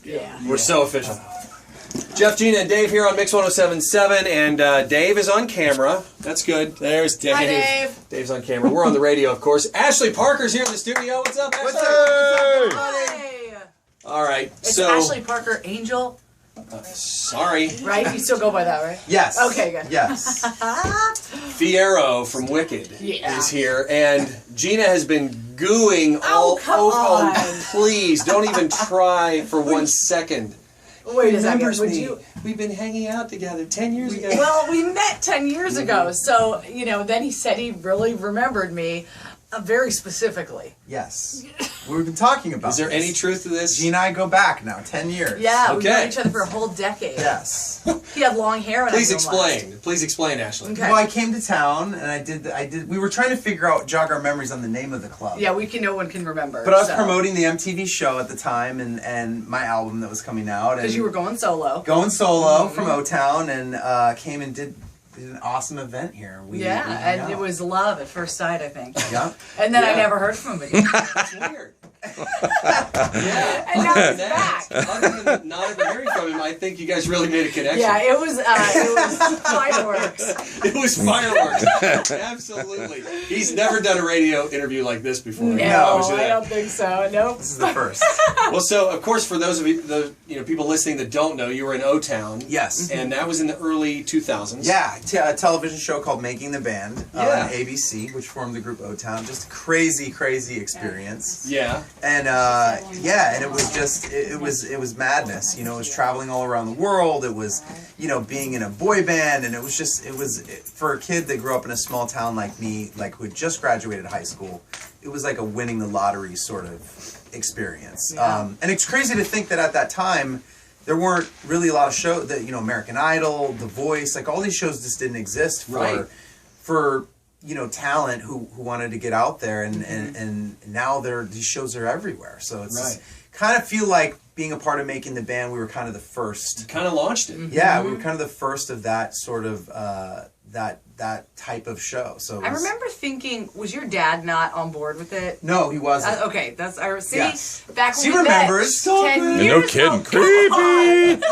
Yeah. We're so official. Jeff, Gina, and Dave here on Mix 107.7, and Dave is on camera. That's good. There's Dave. Hi, Dave. Dave's on camera. We're on the radio, of course. Ashley Parker's here in the studio. What's up, Ashley? What's up? Hi. All right. It's so Ashley Parker Angel, sorry. right? You still go by that, right? Yes. Okay, good. Yes. Fierro from Wicked is here, and Gina has been gooing all come over. on. Oh, please, don't even try for 1 second. Wait a second. Remembers Would me. you? We've been hanging out together 10 years ago. Well, we met 10 years ago, so then he said he really remembered me very specifically. Yes. We've been talking about Is there this. any truth to this? Gina and I go back now, 10 years. Yeah, we've known Okay. each other for a whole decade. Yes. He had long hair. And Please I knew him last. explain. Please explain, Ashley. Okay. Well, I came to town and I did. We were trying to jog our memories on the name of the club. Yeah, no one can remember. But I was so. promoting the MTV show at the time and my album that was coming out. Because you were going solo. going solo from O-Town and came and did an awesome event here. We hung and out. it was love at first sight, I think. Yeah. And then I Yeah. never heard from him again. That's weird. Yeah. And now he's Next, back. other than not ever hearing from him, I think you guys really made a connection. Yeah, it was fireworks. It was fireworks. Absolutely. He's never done a radio interview like this before. No, I don't think so. Nope. This is the first. Well, so of course, for those of you, people listening that don't know, you were in O-Town. Yes. And that was in the early 2000s. Yeah, a television show called Making the Band Yeah. on ABC, which formed the group O-Town. Just a crazy, crazy experience. Yeah. And and it was just it was madness. It was traveling all around the world. It was being in a boy band, and it was for a kid that grew up in a small town like me, like who had just graduated high school. It was like a winning the lottery sort of experience. Yeah. And it's crazy to think that at that time there weren't really a lot of shows that American Idol, The Voice, like all these shows just didn't exist for talent who wanted to get out there, and now these shows are everywhere. So it's kind of feel like being a part of Making the Band, we were kind of the first. Kind of launched it. Yeah, we were kind of the first of that sort of that type of show. So I remember thinking, was your dad not on board with it? No, he wasn't. Okay, that's see. Yes. Back when She we remembers. met 10 No years kidding. ago. Creepy.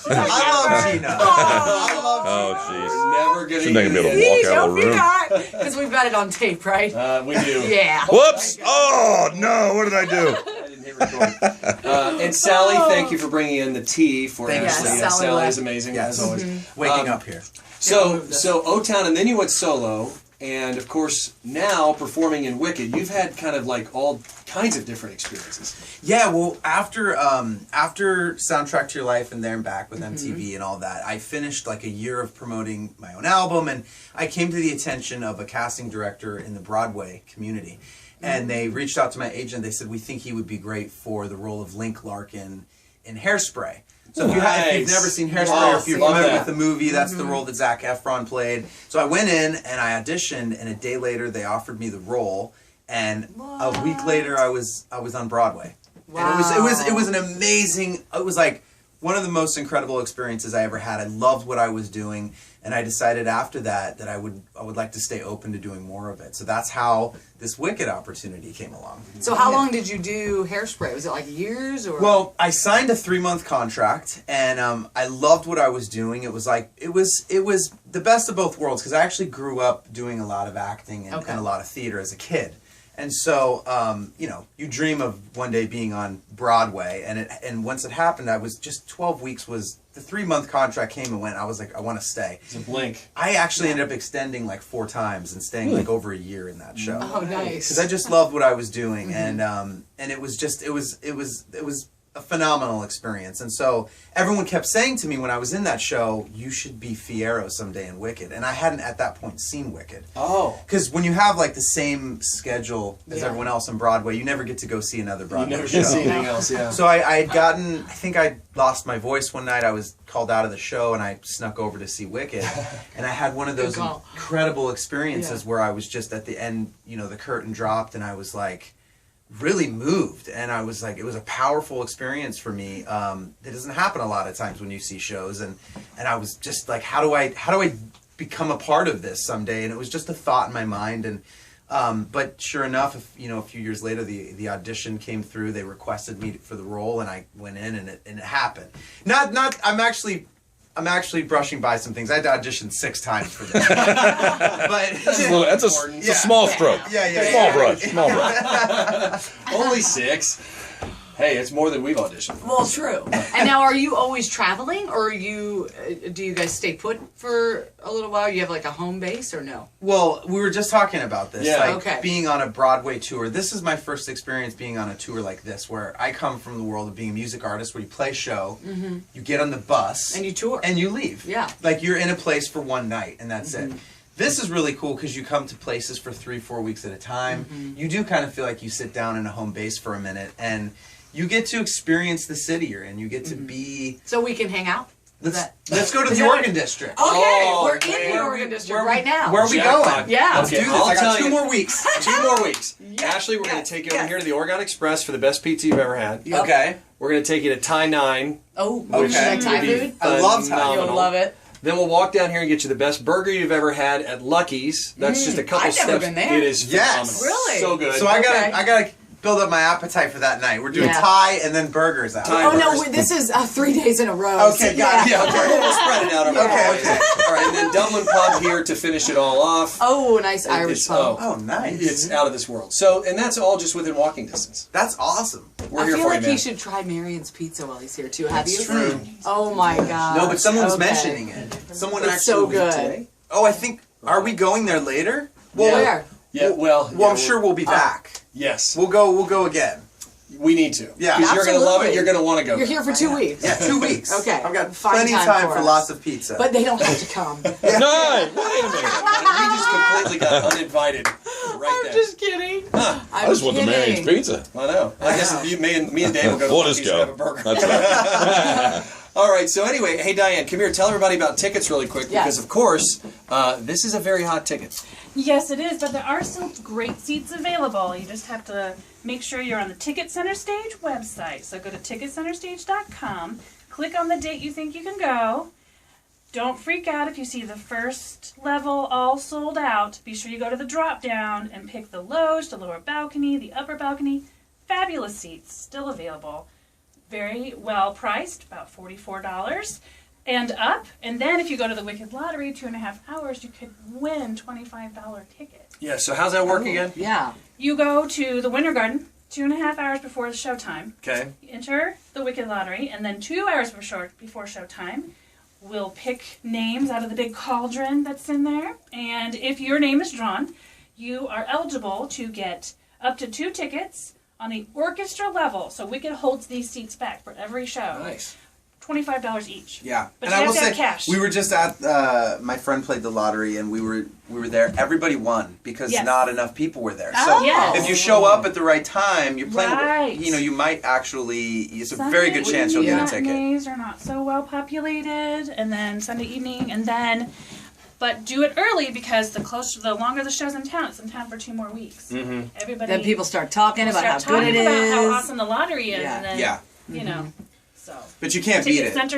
I love Gina. I love Oh, We're jeez. never going She's not gonna be able to See, walk out of don't the room. because we've got it on tape, right? We do. Yeah. Whoops! Oh, no. What did I do? I didn't hit record. And Sally, thank you for bringing in the tea for Thank you. Ashley. Yes, And Sally Sally left. is amazing, Yes. as always. Waking up here. So O-Town, and then you went solo, and of course now performing in Wicked, you've had kind of like all kinds of different experiences. Yeah, well, after Soundtrack to Your Life and There and Back with MTV and all that, I finished like a year of promoting my own album, and I came to the attention of a casting director in the Broadway community, and they reached out to my agent. They said, we think he would be great for the role of Link Larkin in Hairspray. So if you've never seen Hairspray, or if you're familiar with the movie, that's the role that Zac Efron played. So I went in and I auditioned, and a day later they offered me the role, and a week later I was on Broadway. Wow. And it was an amazing. It was like one of the most incredible experiences I ever had. I loved what I was doing, and I decided after that I would like to stay open to doing more of it. So that's how this Wicked opportunity came along. So how long did you do Hairspray? Was it like years or? Well, I signed a 3-month contract, and I loved what I was doing. It was like it was the best of both worlds, because I actually grew up doing a lot of acting and a lot of theater as a kid. And so, you dream of one day being on Broadway, and once it happened, I was just 12 weeks was the 3-month contract came and went. I was like, I want to stay. It's a blink. I actually ended up extending like 4 times and staying like over a year in that show. Oh, nice. Because I just loved what I was doing, and it was just it was a phenomenal experience. And so everyone kept saying to me when I was in that show, you should be Fierro someday in Wicked. And I hadn't at that point seen Wicked. Oh. Because when you have like the same schedule as everyone else on Broadway, you never get to go see another Broadway You never show. get to see anything else, yeah. So I think I lost my voice one night. I was called out of the show, and I snuck over to see Wicked. And I had one of those incredible experiences where I was just at the end, the curtain dropped, and I was like, really moved, and I was like, it was a powerful experience for me. That doesn't happen a lot of times when you see shows, and I was just like, how do I become a part of this someday? And it was just a thought in my mind, and But sure enough, a few years later, the audition came through. They requested me for the role, and I went in, and it happened. I'm actually brushing by some things. I had to audition 6 times for this. But That's a small stroke. Small brush. Small brush. Only 6. Hey, it's more than we've auditioned for. Well, true. And now, are you always traveling, or do you guys stay put for a little while? You have like a home base, or no? Well, we were just talking about this. Yeah. Like being on a Broadway tour. This is my first experience being on a tour like this, where I come from the world of being a music artist, where you play a show, you get on the bus, And you tour. and you leave. Yeah. Like you're in a place for one night, and that's it. This is really cool because you come to places for 3-4 weeks at a time. You do kind of feel like you sit down in a home base for a minute, and you get to experience the city you're in. You get to be. So we can hang out? Let's go to the Oregon District. Okay, we're in man. the Oregon District right now. Where are we Jackpot. going? Yeah. Let's do this. I'll I got tell 2 you. more weeks. 2 more weeks. Yes, Ashley, we're going yes, to take you over yes. here to the Oregon Express for the best pizza you've ever had. Okay. We're going to take you to Thai 9. Oh, Okay. would you like Thai food? I love Thai. Phenomenal. You'll love it. Then we'll walk down here and get you the best burger you've ever had at Lucky's. That's just a couple I've steps. never been there. It is Yes. phenomenal. Really? So good. So I Okay. gotta build up my appetite for that night. We're doing Yeah. Thai and then burgers out. Thai Oh, no, burgers. this is 3 days in a row. Okay, so got it. Yeah, okay. We'll spread it out over Okay, the place. All right, and then Dublin Pub here to finish it all off. Oh, nice Irish It's- pub. Oh, nice. It's out of this world. So, and that's all just within walking distance. That's awesome. We're I here feel for like you, man. he should try Marion's Pizza while he's here, too. Have you? true. Oh, my God. No, but someone's Okay. mentioning it. Someone It's actually. so was good. today. Oh, I think. Are we going there later? Well, Where? Yeah, well, Well, I'm sure we'll be back. Yes, We'll go again. we need to. Yeah. Because you're going to love it. Absolutely. You're going to want to go. You're here for 2 weeks. Yeah, 2 weeks. Okay. I've got Find plenty of time time for for us. lots of pizza. But they don't have to come. No, wait a minute. We just completely got uninvited right I'm there. just kidding. Huh. I'm I just want the kidding. Marion's pizza. I know. I guess me and Dave will go to We'll just Lucky's and have a go. burger. That's right. All right, so anyway, hey Diane, come here. Tell everybody about tickets really quick Yes. because, of course, this is a very hot ticket. Yes, it is, but there are still great seats available. You just have to make sure you're on the Ticket Center Stage website. So go to ticketcenterstage.com, click on the date you think you can go. Don't freak out if you see the first level all sold out. Be sure you go to the drop down and pick the loge, the lower balcony, the upper balcony. Fabulous seats still available. Very well priced, about $44 and up. And then if you go to the Wicked Lottery, 2.5 hours, you could win $25 tickets. Yeah, so how's that work again? Yeah. You go to the Winter Garden 2.5 hours before the showtime. Okay. You enter the Wicked Lottery, and then 2 hours before showtime, we'll pick names out of the big cauldron that's in there. And if your name is drawn, you are eligible to get up to 2 tickets on the orchestra level. So Wicked holds these seats back for every show. Nice. $25 each. Yeah, But and you I have will to have say cash. we were just at. My friend played the lottery, and we were there. Everybody won because Yes. not enough people were there. Oh, So yes. if you show up at the right time, you're playing. Right. You know, you might actually. It's a very good chance you'll get a ticket. Sundays are not so well populated, and then Sunday evening, and then. But do it early because the longer the show's in town, it's in town for 2 more weeks. Mm-hmm. Everybody. Then people start talking about how start good it talking about is. how awesome the lottery is, Yeah. and then Yeah. you know. So But you can't beat it. House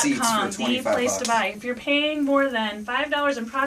seats for TicketCenterStage.com, the $25. place to buy. If you're paying more than $5 in processing